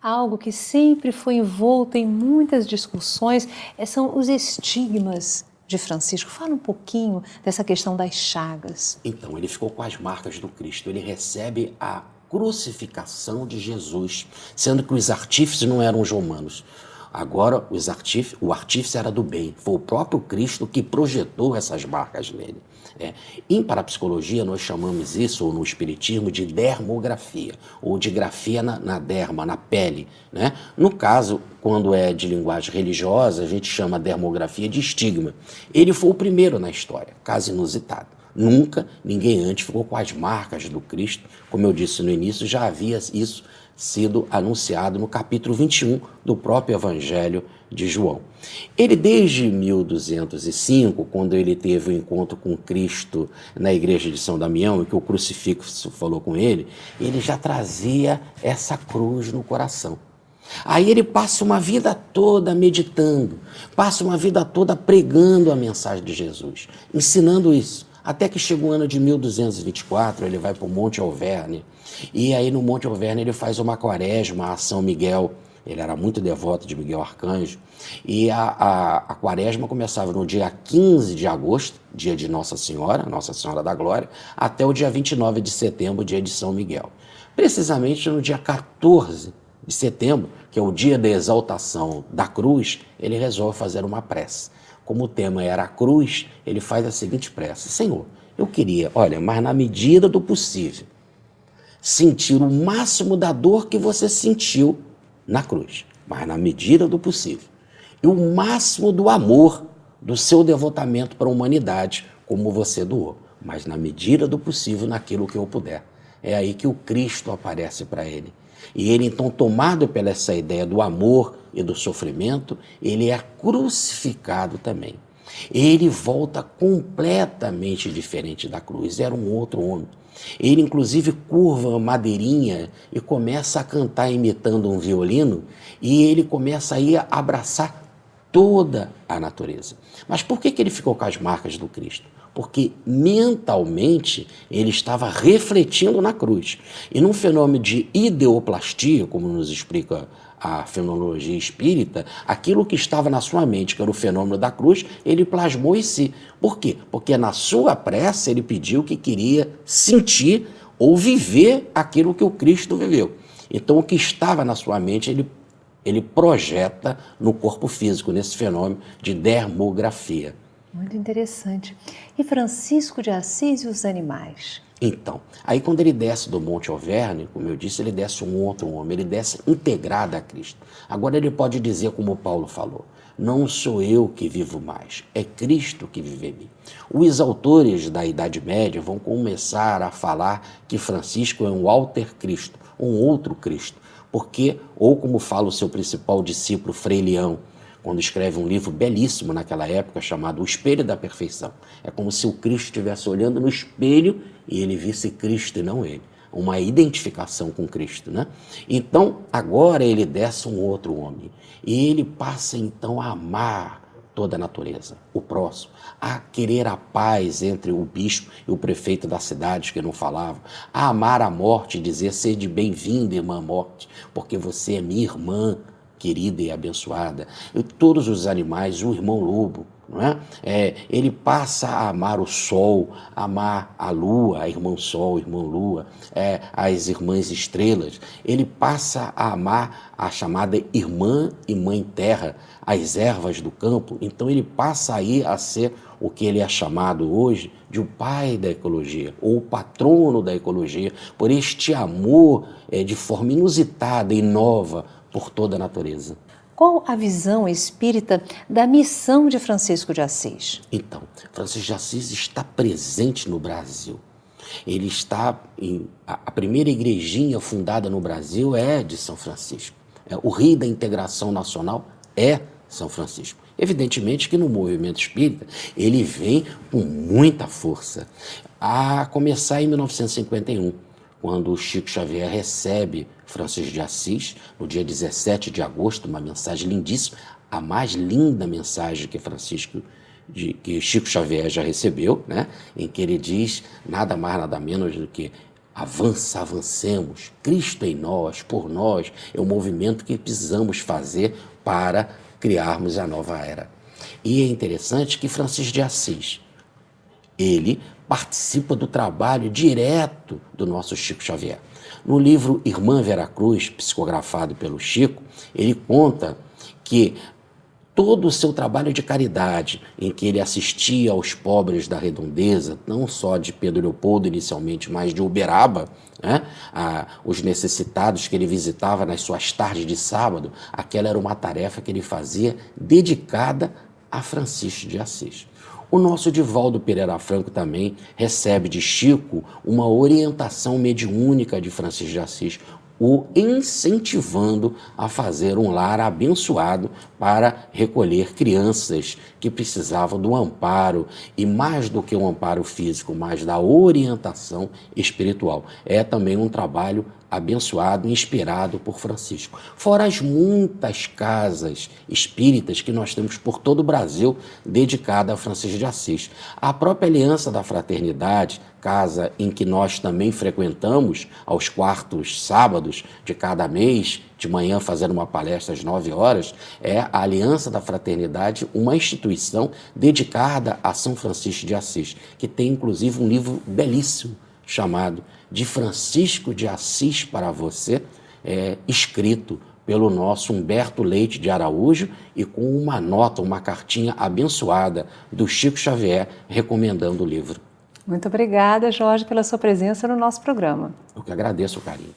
Algo que sempre foi envolto em muitas discussões são os estigmas de Francisco. Fala um pouquinho dessa questão das chagas. Então, ele ficou com as marcas do Cristo. Ele recebe a crucificação de Jesus, sendo que os artífices não eram os romanos. Agora, o artífice era do bem. Foi o próprio Cristo que projetou essas marcas nele. Em parapsicologia, nós chamamos isso, ou no espiritismo, de dermografia, ou de grafia na derma, na pele. Né? No caso, quando é de linguagem religiosa, a gente chama a dermografia de estigma. Ele foi o primeiro na história, caso inusitado. Nunca ninguém antes ficou com as marcas do Cristo. Como eu disse no início, já havia isso sido anunciado no capítulo 21 do próprio Evangelho de João. Ele, desde 1205, quando ele teve o um encontro com Cristo na igreja de São Damião, e que o crucifixo falou com ele, ele já trazia essa cruz no coração. Aí ele passa uma vida toda meditando, passa uma vida toda pregando a mensagem de Jesus, ensinando isso. Até que chega o ano de 1224, ele vai para o Monte Alverne, e aí no Monte Alverne ele faz uma quaresma a São Miguel. Ele era muito devoto de Miguel Arcanjo, e a quaresma começava no dia 15 de agosto, dia de Nossa Senhora da Glória, até o dia 29 de setembro, dia de São Miguel. Precisamente no dia 14 de setembro, que é o dia da exaltação da cruz, ele resolve fazer uma prece. Como o tema era a cruz, ele faz a seguinte prece: Senhor, eu queria, olha, mas na medida do possível, sentir o máximo da dor que você sentiu na cruz, mas na medida do possível, e o máximo do amor, do seu devotamento para a humanidade, como você doou, mas na medida do possível, naquilo que eu puder. É aí que o Cristo aparece para ele. E ele, então, tomado pela essa ideia do amor e do sofrimento, ele é crucificado também. Ele volta completamente diferente da cruz, era um outro homem. Ele, inclusive, curva a madeirinha e começa a cantar imitando um violino, e ele começa aí a abraçar toda a natureza. Mas por que ele ficou com as marcas do Cristo? Porque mentalmente ele estava refletindo na cruz. E num fenômeno de ideoplastia, como nos explica a fenomenologia espírita, aquilo que estava na sua mente, que era o fenômeno da cruz, ele plasmou em si. Por quê? Porque na sua prece ele pediu que queria sentir ou viver aquilo que o Cristo viveu. Então o que estava na sua mente, ele projeta no corpo físico, nesse fenômeno de dermografia. Muito interessante. E Francisco de Assis e os animais? Então, aí quando ele desce do Monte Alverne, como eu disse, ele desce um outro homem, ele desce integrado a Cristo. Agora ele pode dizer, como Paulo falou: não sou eu que vivo mais, é Cristo que vive em mim. Os autores da Idade Média vão começar a falar que Francisco é um alter Cristo, um outro Cristo, porque, ou como fala o seu principal discípulo, Frei Leão, quando escreve um livro belíssimo naquela época chamado O Espelho da Perfeição. É como se o Cristo estivesse olhando no espelho e ele visse Cristo e não ele. Uma identificação com Cristo, né? Então, agora ele desce um outro homem. E ele passa, então, a amar toda a natureza, o próximo, a querer a paz entre o bispo e o prefeito da cidade, que não falava, a amar a morte e dizer: sede bem-vinda, irmã morte, porque você é minha irmã querida e abençoada. E todos os animais, o irmão lobo, não é? Ele passa a amar o sol, a amar a lua, a irmã sol, a irmã lua, as irmãs estrelas. Ele passa a amar a chamada irmã e mãe terra, as ervas do campo. Então ele passa aí a ser o que ele é chamado hoje de o pai da ecologia, ou o patrono da ecologia, por este amor de forma inusitada e nova por toda a natureza. Qual a visão espírita da missão de Francisco de Assis? Então, Francisco de Assis está presente no Brasil. Ele está a primeira igrejinha fundada no Brasil é de São Francisco. O rei da integração nacional é São Francisco. Evidentemente que no movimento espírita ele vem com muita força, a começar em 1951, quando o Chico Xavier recebe Francisco de Assis, no dia 17 de agosto, uma mensagem lindíssima, a mais linda mensagem que Chico Xavier já recebeu, né? Em que ele diz nada mais, nada menos do que: avancemos, Cristo em nós, por nós, é o movimento que precisamos fazer para criarmos a nova era. E é interessante que Francisco de Assis, ele participa do trabalho direto do nosso Chico Xavier. No livro Irmã Vera Cruz, psicografado pelo Chico, ele conta que todo o seu trabalho de caridade, em que ele assistia aos pobres da redondeza, não só de Pedro Leopoldo inicialmente, mas de Uberaba, né? Os necessitados que ele visitava nas suas tardes de sábado, aquela era uma tarefa que ele fazia dedicada a Francisco de Assis. O nosso Divaldo Pereira Franco também recebe de Chico uma orientação mediúnica de Francisco de Assis, o incentivando a fazer um lar abençoado para recolher crianças que precisavam do amparo, e mais do que um amparo físico, mas da orientação espiritual. É também um trabalho abençoado, inspirado por Francisco. Fora as muitas casas espíritas que nós temos por todo o Brasil dedicada a Francisco de Assis. A própria Aliança da Fraternidade, casa em que nós também frequentamos aos quartos sábados de cada mês, de manhã fazendo uma palestra às 9 horas, é a Aliança da Fraternidade, uma instituição dedicada a São Francisco de Assis, que tem inclusive um livro belíssimo chamado De Francisco de Assis para Você, escrito pelo nosso Humberto Leite de Araújo e com uma nota, uma cartinha abençoada do Chico Xavier recomendando o livro. Muito obrigada, Jorge, pela sua presença no nosso programa. Eu que agradeço o carinho.